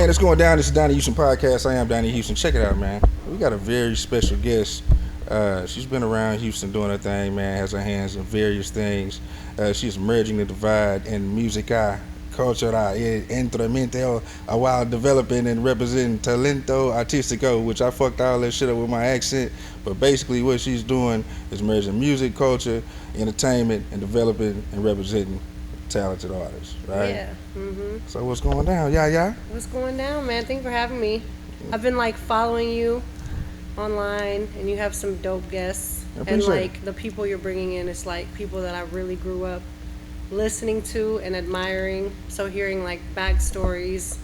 man, it's going down. This is Donnie Houston Podcast. I am Donnie Houston. Check it out, man. We got a very special guest. She's been around Houston doing her thing, man. Has her hands in various things. She's merging the divide in musica, cultura, entremente, while developing and representing talento artistico, which I fucked all that shit up with my accent. But basically what she's doing is merging music, culture, entertainment, and developing and representing talented artists, right? Yeah. So what's going down, YaYa? What's going down, man? Thank you for having me. I've been like following you online, and you have some dope guests. And like the people you're bringing in, it's like people that I really grew up listening to and admiring. So hearing like backstories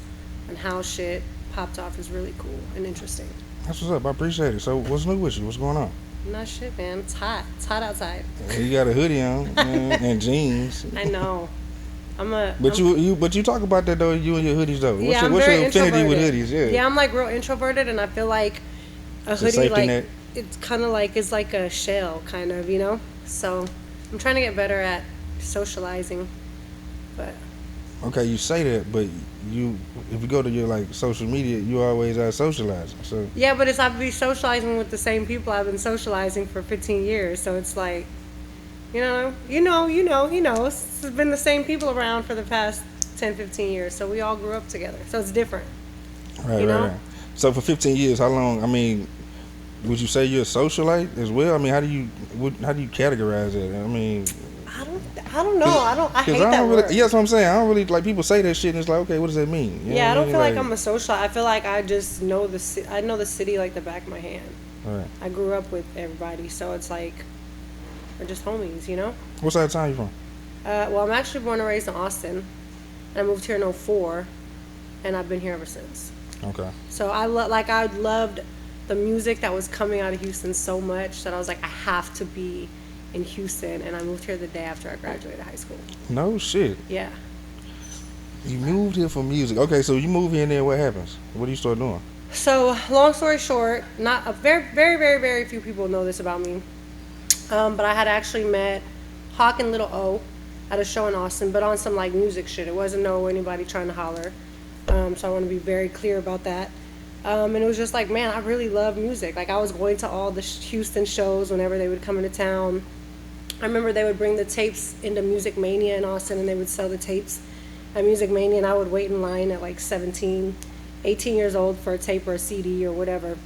and how shit popped off is really cool and interesting. That's what's up. I appreciate it. So what's new with you? What's going on? Not shit, man. It's hot. It's hot outside. You got a hoodie on and jeans. I know. But you talk about that though. You and your hoodies though. Yeah, what's very your affinity introverted. with hoodies? Yeah, I'm like real introverted, and I feel like a hoodie like net. It's kind of like it's like a shell, kind of, you know. So I'm trying to get better at socializing, but. Okay, you say that, but if you go to your like social media, you always are socializing. So yeah, but I've been socializing with the same people I've been socializing for 15 years. So it's like, you know, it's been the same people around for the past 10, 15 years. So we all grew up together. So it's different. Right. So for 15 years, how long? I mean, would you say you're a socialite as well? I mean, how do you categorize it? I mean. I don't know. I hate that really, word. yeah, that's what I'm saying. I don't really like people say that shit, and it's like, okay, what does that mean? You I don't feel like I'm a socialite. I feel like I just know I know the city like the back of my hand. Right. I grew up with everybody, so it's like we're just homies, you know. What side of town you from? Well, I'm actually born and raised in Austin. I moved here in 2004, and I've been here ever since. Okay. So I loved the music that was coming out of Houston so much that I was like, I have to be in Houston, and I moved here the day after I graduated high school. No shit. Yeah. You moved here for music. Okay, so you move here and then what happens? What do you start doing? So, long story short, not a very, very, very, very few people know this about me. But I had actually met Hawk and Little O at a show in Austin, but on some like music shit. It wasn't anybody trying to holler. So I want to be very clear about that. And it was just like, man, I really love music. Like I was going to all the Houston shows whenever they would come into town. I remember they would bring the tapes into Music Mania in Austin, and they would sell the tapes at Music Mania, and I would wait in line at like 17, 18 years old for a tape or a CD or whatever.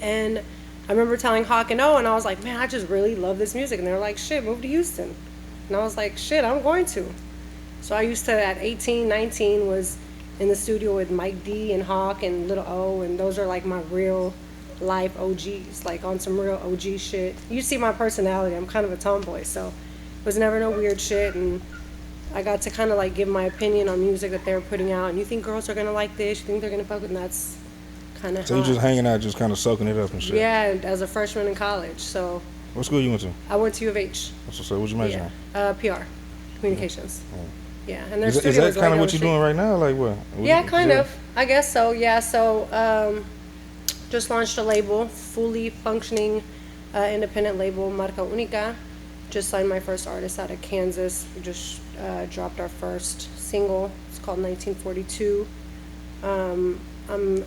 And I remember telling Hawk and O, and I was like, man, I just really love this music. And they were like, shit, move to Houston. And I was like, shit, I'm going to. So I used to, at 18, 19, was in the studio with Mike D and Hawk and Little O, and those are like my real life OGs, like on some real OG shit. You see my personality, I'm kind of a tomboy, so it was never no weird shit, and I got to kind of like give my opinion on music that they were putting out, and you think girls are gonna like this, you think they're gonna fuck with, and that's kind of so you're just hanging out, just kind of soaking it up and shit. Yeah, as a freshman in college. So what school you went to? I went to U of H. So what'd you major in? PR, communications. Yeah, and is that kind of what you're doing right now? Like what? Yeah, kind of. I guess so. Yeah, so just launched a label, fully functioning independent label, Marca Unica. Just signed my first artist out of Kansas. We just dropped our first single. It's called 1942. I'm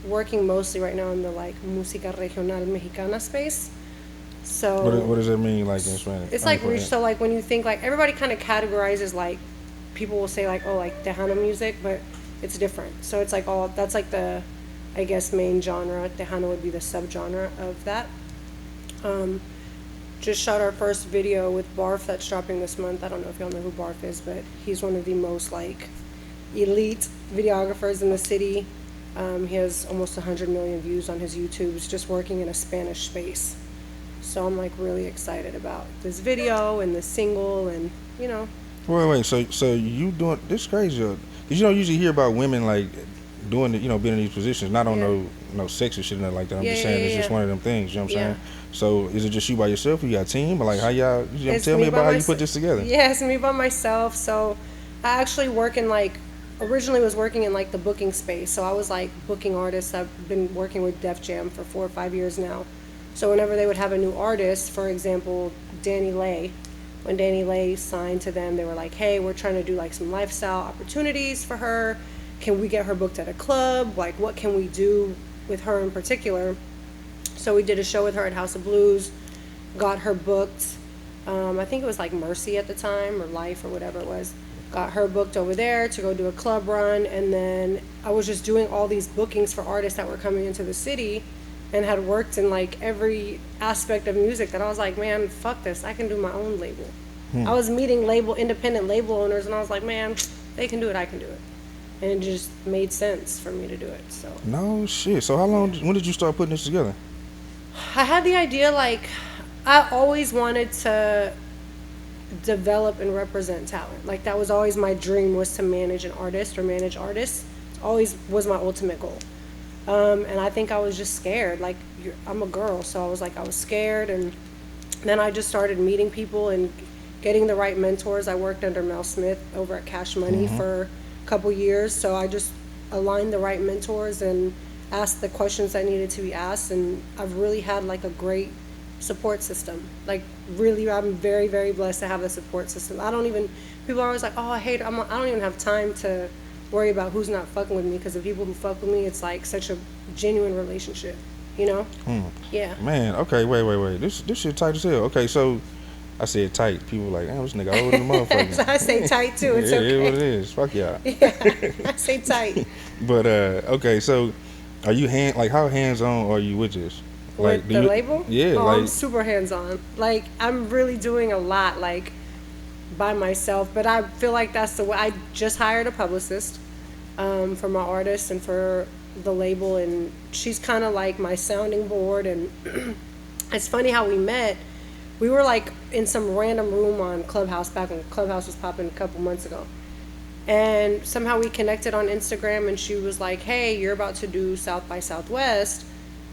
working mostly right now in the like música regional mexicana space. So what does that mean, like in Spanish? It's like so like when you think like everybody kind of categorizes like people will say like, oh, like Tejano music, but it's different. So it's like that's like the, I guess, main genre. Tejano would be the subgenre of that. Just shot our first video with Barf that's dropping this month. I don't know if y'all know who Barf is, but he's one of the most like elite videographers in the city. He has almost 100 million views on his YouTube. He's just working in a Spanish space. So I'm like really excited about this video and the single, and you know. Wait. So you doing this crazy? Because you don't usually hear about women like doing the, being in these positions. Not on no sex or shit or nothing like that. I'm just saying it's just one of them things. You know what I'm saying? So is it just you by yourself, or you got a team, or like how y'all? Tell me about how you put this together. Yeah, it's me by myself. So I actually work in like. Originally was working in like the booking space, so I was like booking artists. I've been working with Def Jam for 4 or 5 years now. So whenever they would have a new artist, for example, Danny Lay, when Danny Lay signed to them, they were like, hey, we're trying to do like some lifestyle opportunities for her. can we get her booked at a club? Like, what can we do with her in particular? So we did a show with her at House of Blues, got her booked. I think it was like Mercy at the time, or Life, or whatever it was. Got her booked over there to go do a club run, and then I was just doing all these bookings for artists that were coming into the city, and had worked in like every aspect of music that I was like, man, fuck this, I can do my own label. I was meeting independent label owners, and I was like, man, they can do it, I can do it. And it just made sense for me to do it. So No shit. So how long? When did you start putting this together? I had the idea, like, I always wanted to develop and represent talent. Like, that was always my dream, was to manage an artist or manage artists. Always was my ultimate goal. And I think I was just scared. Like, I'm a girl, so I was scared. And then I just started meeting people and getting the right mentors. I worked under Mel Smith over at Cash Money for a couple years, so I just aligned the right mentors and asked the questions that needed to be asked. And I've really had like a great support system. Like, really, I'm very, very blessed to have a support system. People are always like, oh, I don't even have time to worry about who's not fucking with me, because the people who fuck with me, it's like such a genuine relationship, you know? Yeah. Man, okay, wait. This shit tight as hell. Okay, so I said tight. People were like, damn, this nigga older than the motherfucker. So I say tight too. It's yeah, okay. It is what it is. Fuck y'all. Yeah, I say tight. But okay, so are you how hands on are you with this? With the label? Yeah, oh, like, I'm super hands on. Like, I'm really doing a lot, like, by myself. But I feel like that's the way. I just hired a publicist for my artists and for the label, and she's kind of like my sounding board. And it's funny how we met. We were like in some random room on Clubhouse back when Clubhouse was popping a couple months ago. And somehow we connected on Instagram, and she was like, hey, you're about to do South by Southwest.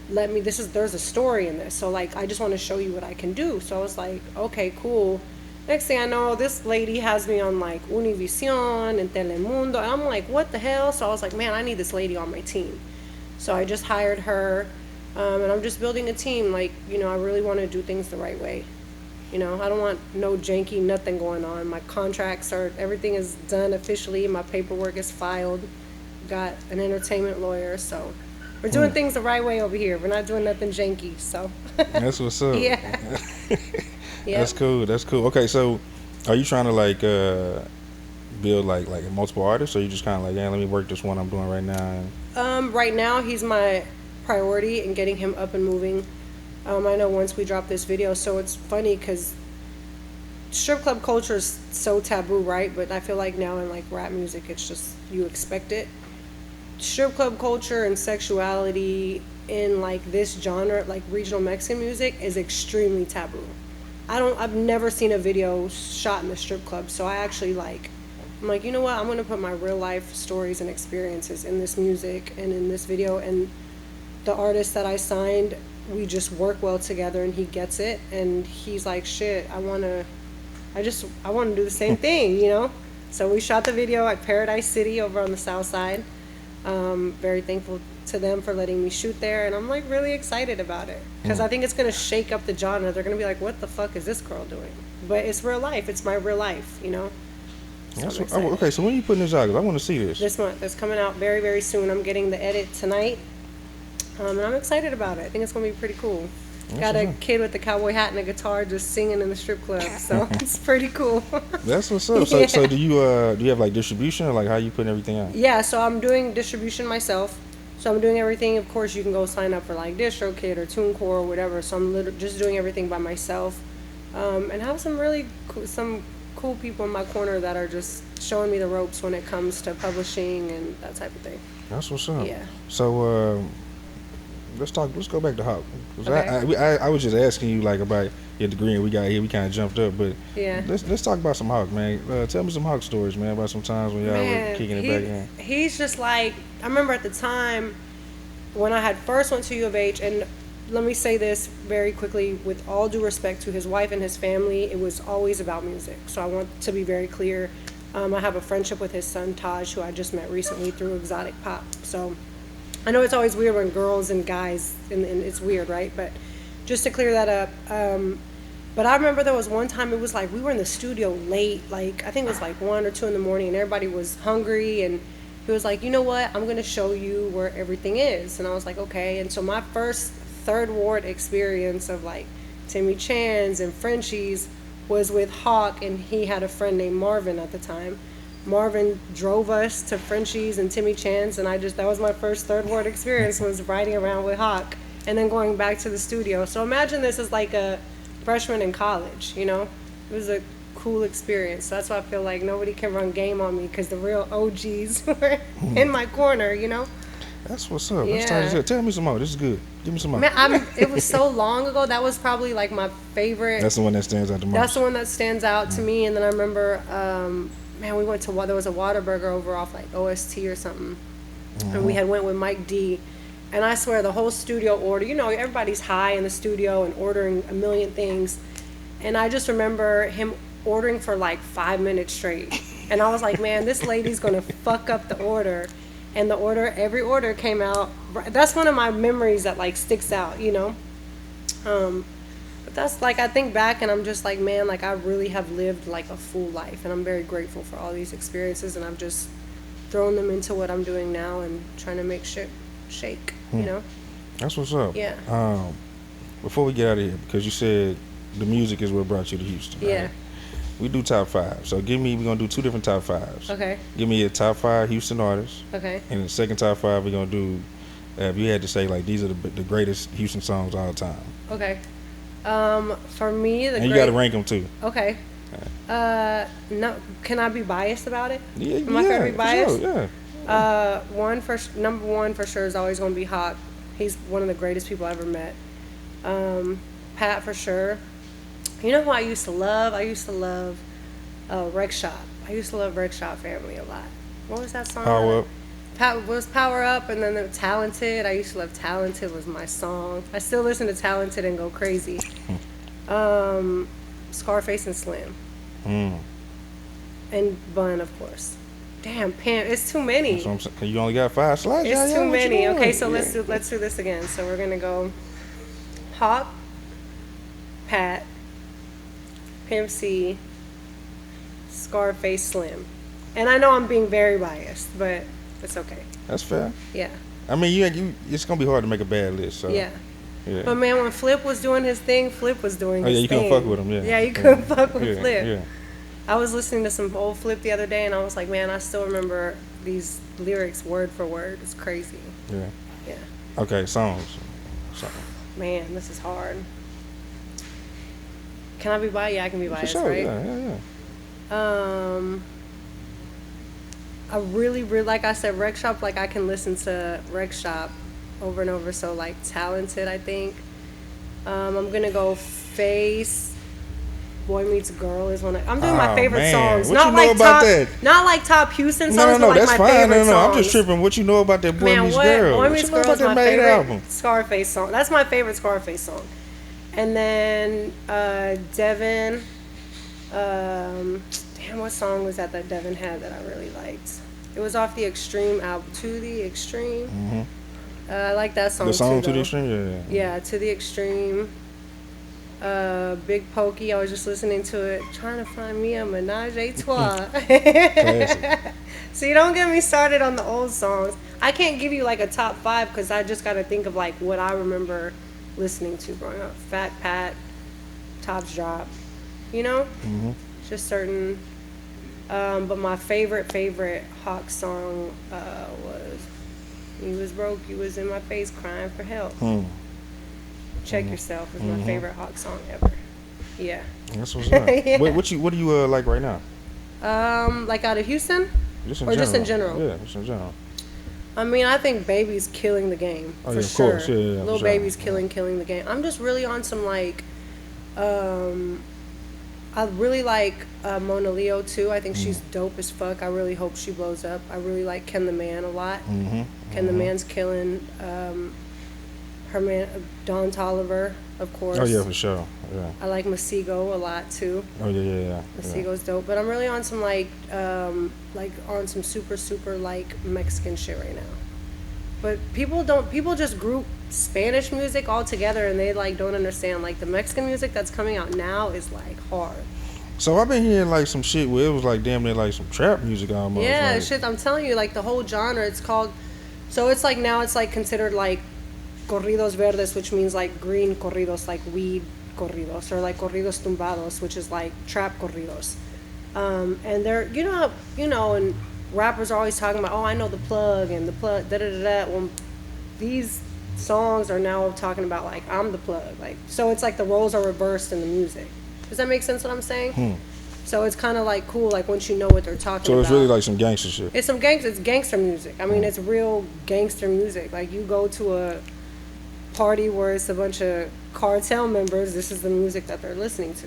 There's a story in this. So like, I just want to show you what I can do. So I was like, okay, cool. Next thing I know, this lady has me on like Univision and Telemundo. And I'm like, what the hell? So I was like, man, I need this lady on my team. So I just hired her. And I'm just building a team. Like, you know, I really want to do things the right way. You know, I don't want no janky nothing going on. My contracts everything is done officially. My paperwork is filed. Got an entertainment lawyer. So we're doing things the right way over here. We're not doing nothing janky. So that's what's up. Yeah. Yeah. That's cool. Okay, so are you trying to like build like multiple artists, or you just kind of like, yeah, let me work this one I'm doing right now? Right now he's my priority in getting him up and moving. I know once we drop this video, so it's funny because strip club culture is so taboo, right? But I feel like now in like rap music, it's just, you expect it. Strip club culture and sexuality in like this genre, like regional Mexican music, is extremely taboo. I've never seen a video shot in the strip club, so I actually I'm like, you know what? I'm gonna put my real life stories and experiences in this music and in this video. And the artist that I signed, we just work well together, and he gets it, and he's like, shit, I want to do the same thing, you know? So we shot the video at Paradise City over on the south side. Very thankful to them for letting me shoot there, and I'm like really excited about it, because I think it's going to shake up the genre. They're going to be like, what the fuck is this girl doing? But it's real life. It's my real life, you know? So Okay, so when are you putting this out? Because I want to see this. This month. It's coming out very, very soon. I'm getting the edit tonight. And I'm excited about it. I think it's going to be pretty cool. Got a kid with a cowboy hat and a guitar just singing in the strip club, so it's pretty cool. That's what's up. So, Yeah. so do you have like distribution, or like how you putting everything out? Yeah, so I'm doing distribution myself. So I'm doing everything. Of course, you can go sign up for like DistroKid or TuneCore or whatever. So I'm just doing everything by myself, and have some really cool people in my corner that are just showing me the ropes when it comes to publishing and that type of thing. That's what's up. Yeah. So let's go back to Hawk. 'Cause Okay. I was just asking you like about your degree, and we got here, we kind of jumped up, but Yeah. let's talk about some Hawk, man. Tell me some Hawk stories, man, about some times when y'all were kicking it back in. He's just like, I remember at the time when I had first went to U of H, and let me say this very quickly, with all due respect to his wife and his family, it was always about music. So I want to be very clear. I have a friendship with his son, Taj, who I just met recently through Exotic Pop. So I know it's always weird when girls and guys, and it's weird, right? But just to clear that up, but I remember there was one time, it was like we were in the studio late, like I think it was like 1 or 2 in the morning, and everybody was hungry, and he was like, you know what, I'm going to show you where everything is. And I was like, okay. And so my first third ward experience of like Timmy Chan's and Frenchie's was with Hawk, and he had a friend named Marvin at the time. Marvin drove us to Frenchie's and Timmy Chan's, and that was my first third ward experience, was riding around with Hawk and then going back to the studio. So imagine this is like a freshman in college, you know? It was a cool experience. So that's why I feel like nobody can run game on me, because the real OGs were in my corner, you know? That's what's up. Yeah. Tell me some more. This is good. Give me some more. Man, it was so long ago. That was probably like my favorite. That's the one that stands out the most. That's the one that stands out to me. And then I remember, we went to, there was a Whataburger over off like OST or something. And we had went with Mike D. And I swear the whole studio order, you know, everybody's high in the studio and ordering a million things. And I just remember him ordering for like 5 minutes straight. And I was like, man, this lady's going to fuck up the order. And every order came out. That's one of my memories that like sticks out, you know? But that's like, I think back and I'm just like, man, like I really have lived like a full life. And I'm very grateful for all these experiences. And I've just thrown them into what I'm doing now and trying to make shit shake, you know? That's what's up. Yeah. Before we get out of here, because you said the music is what brought you to Houston. Yeah. Right? We do top five. So we're going to do 2 different top fives. Okay. Give me a top 5 Houston artists. Okay. And the second top 5, we're going to do, if you had to say, like, these are the greatest Houston songs all the time. Okay. For me, and you got to rank them, too. Okay. No, can I be biased about it? Yeah, Am I fair to be biased? Sure, yeah. Number one for sure is always going to be Hawk. He's one of the greatest people I ever met. Pat for sure. You know who I used to love? I used to love Rec Shop. I used to love Rec Shop Family a lot. What was that song? Power Up. Was Power Up, and then the Talented. I used to love Talented was my song. I still listen to Talented and go crazy. Scarface and Slim. And Bun, of course. Damn, Pam, it's too many. That's what I'm saying. You only got 5 slides. It's too many. Okay, so yeah. let's do this again. So we're gonna go Hawk, Pat, Pimp C, Scarface, Slim. And I know I'm being very biased, but it's okay. That's fair. Yeah. I mean, it's gonna be hard to make a bad list. So. Yeah. Yeah. But man, when Flip was doing his thing, Flip was doing his thing. Oh yeah, you couldn't fuck with him. Yeah. Yeah, you couldn't fuck with Flip. Yeah. I was listening to some old Flip the other day, and I was like, man, I still remember these lyrics word for word. It's crazy. Yeah. Yeah. Okay, songs. Man, this is hard. Can I be biased? Yeah, I can be biased, for sure. right? Yeah. I really, like I said, Rec Shop, like I can listen to Rec Shop over and over. So like Talented, I think. I'm gonna go Face. Boy Meets Girl is one. I'm doing my favorite songs. What not you know like about top, that? not like top Houston songs. No, but like that's my fine. favorite songs. I'm just tripping. What you know about that Boy Meets Girl? Boy Meets Girl is my favorite album. Scarface song. That's my favorite Scarface song. And then Devin. Damn, what song was that Devin had that I really liked? It was off the Extreme album, To the Extreme. Mm-hmm. I like that song. The song too, To the Extreme, yeah, To the Extreme. Big Pokey, I was just listening to it, trying to find me a menage a trois. See, don't get me started on the old songs. I can't give you like a top 5 because I just got to think of like what I remember listening to growing up. Fat Pat, Tops Drop, you know? Mm-hmm. Just certain. But my favorite Hawk song was "You Was Broke, You Was in My Face, Crying for Help." Check Yourself is my favorite Hawk song ever. Yeah. That's what's up. Yeah. What do you like right now? Like out of Houston? Just in or general. Just in general? Yeah, just in general. I mean, I think Baby's killing the game for yeah, of sure. course. Yeah, Lil Baby's killing the game. I'm just really on some like, I really like Mona Leo too. I think she's dope as fuck. I really hope she blows up. I really like Ken the Man a lot. Ken the Man's killing. Her man, Don Toliver, of course. Oh yeah, for sure. Yeah. I like Masego a lot too. Oh yeah. Masego's dope, but I'm really on some like on some super like Mexican shit right now. But people just group Spanish music all together, and they like don't understand like the Mexican music that's coming out now is like hard. So I've been hearing like some shit where it was like damn near like some trap music almost. Yeah, like, shit. I'm telling you, like the whole genre. It's called. So it's like now it's like considered like corridos verdes, which means like green corridos, like weed corridos, or like corridos tumbados, which is like trap corridos. And they're and rappers are always talking about, oh, I know the plug and the plug da da da da. Well, these songs are now talking about like I'm the plug, like so it's like the roles are reversed in the music. Does that make sense? What I'm saying? So it's kind of like cool, like once you know what they're talking about. So it's really like some gangster shit. It's some gangster. It's gangster music. I mean, it's real gangster music. Like you go to a party where it's a bunch of cartel members. This is the music that they're listening to.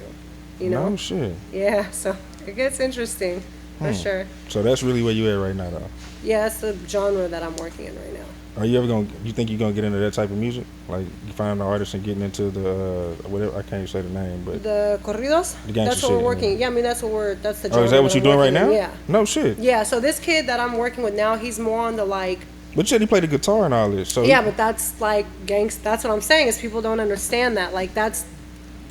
You know? No shit. Yeah. So it gets interesting for sure. So that's really where you at right now, though. Yeah, that's the genre that I'm working in right now. Are you ever you think you're gonna get into that type of music? Like you find the artist and getting into the whatever, I can't even say the name, but the corridos. The gangster That's what shit, we're working. yeah. Yeah, I mean that's the. Oh, is that what you're doing right now? Yeah. No shit. Yeah. So this kid that I'm working with now, he's more on the like. But you said he played the guitar and all this. So Yeah, but that's like That's what I'm saying is people don't understand that. Like that's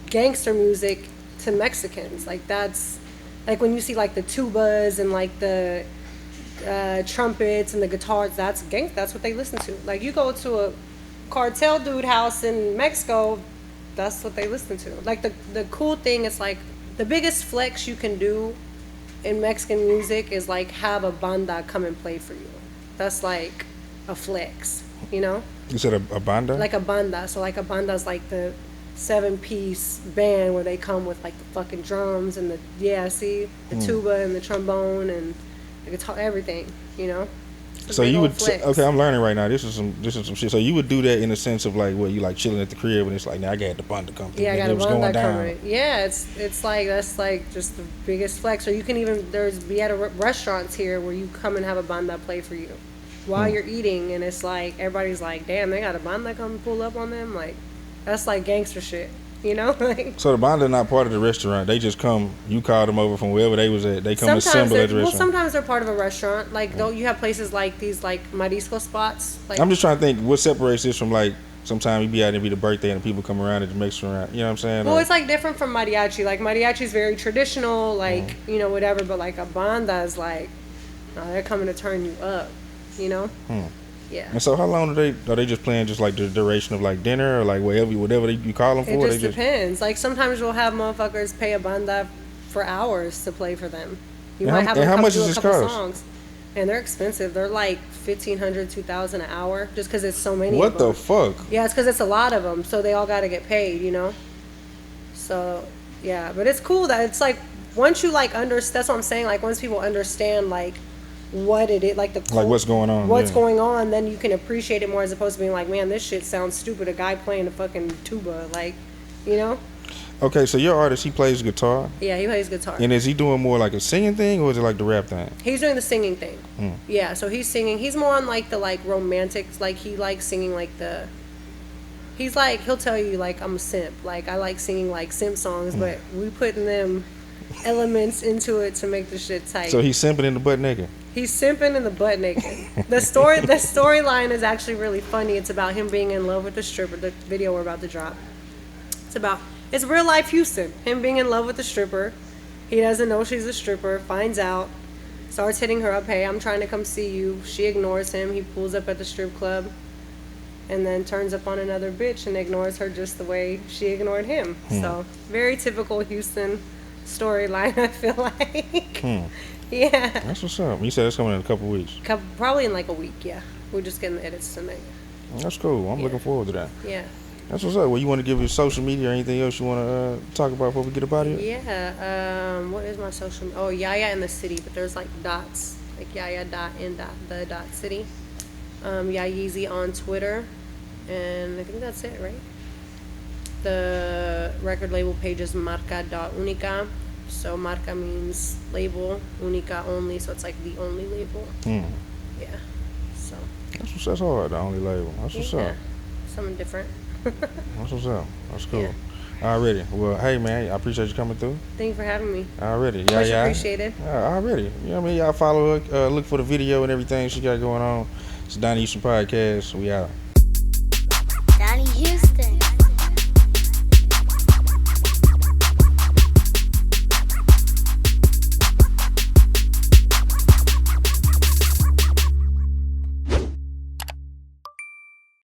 gangster music to Mexicans. Like that's like when you see like the tubas and like the trumpets and the guitars. That's what they listen to. Like you go to a cartel dude house in Mexico, that's what they listen to. Like the cool thing is like the biggest flex you can do in Mexican music is like have a banda come and play for you. That's like a flex, you know? You said a banda? Like a banda. So like a banda is like the 7-piece band where they come with like the fucking drums and the tuba and the trombone and the guitar, everything, you know? So you would okay, I'm learning right now. This is some shit. So you would do that in the sense of like what you like chilling at the crib and it's like now I got the banda come through. Yeah, I got a banda coming. Yeah, it's like that's like just the biggest flex. Or you can even be at restaurants here where you come and have a banda play for you while you're eating, and it's like everybody's like, damn, they got a banda come pull up on them. Like that's like gangster shit. You know, like so the banda not part of the restaurant. They just come. You call them over from wherever they was at. They come assemble at the restaurant. Well, sometimes they're part of a restaurant. Like though, you have places like these, like marisco spots. Like I'm just trying to think what separates this from like sometimes you be out and be the birthday and people come around at the mixer around. You know what I'm saying? Well, it's like different from mariachi. Like mariachi is very traditional, like you know whatever. But like a banda is like, no, they're coming to turn you up. You know. Yeah. And so how long are they just playing just like the duration of like dinner or like whatever you call them for? It just depends. Like sometimes we'll have motherfuckers pay a banda for hours to play for them. You might have them come do a couple songs. And they're expensive. They're like $1,500, $2,000 an hour just because it's so many What of them. the fuck? Yeah, it's because it's a lot of them. So they all got to get paid, you know? So, yeah. But it's cool that it's like once you like that's what I'm saying. Like once people understand like what it is, like what's going on, going on, then you can appreciate it more as opposed to being like, man, this shit sounds stupid, a guy playing the fucking tuba, like, you know. Okay, so your artist, he plays guitar. Yeah, he plays guitar. And is he doing more like a singing thing or is it like the rap thing? He's doing the singing thing. Yeah, so he's singing. He's more on like the like romantics, like he likes singing like he's like, he'll tell you like I'm a simp, like I like singing like simp songs, but we putting them elements into it to make the shit tight. So he's simping in the butt naked. He's simping in the butt naked. The storyline is actually really funny. It's about him being in love with the stripper. The video we're about to drop. It's real life Houston. Him being in love with the stripper. He doesn't know she's a stripper. Finds out. Starts hitting her up. Hey, I'm trying to come see you. She ignores him. He pulls up at the strip club. And then turns up on another bitch and ignores her just the way she ignored him. So very typical Houston storyline, I feel like. Yeah. That's what's up. You said it's coming in a couple weeks. Probably in like a week, yeah. We're just getting the edits tonight. That's cool. I'm looking forward to that. Yeah. That's what's up. Well, you want to give your social media or anything else you want to talk about before we get about it? Yeah. What is my social? Oh, YaYa in the city, but there's like dots, like YaYa.in.the.city. YaYeezy on Twitter, and I think that's it, right? The record label page is Marca Unica. So Marca means label, Unica only, so it's like the only label. Yeah. So. That's hard, the only label. That's what's up. Something different. That's what's up. That's cool. Yeah. Already. Well, hey man, I appreciate you coming through. Thank you for having me. Already. Much appreciated. Already. You know what I mean? Y'all follow her, look for the video and everything she got going on. It's the Donnie Houston Podcast. We out. Donnie Houston.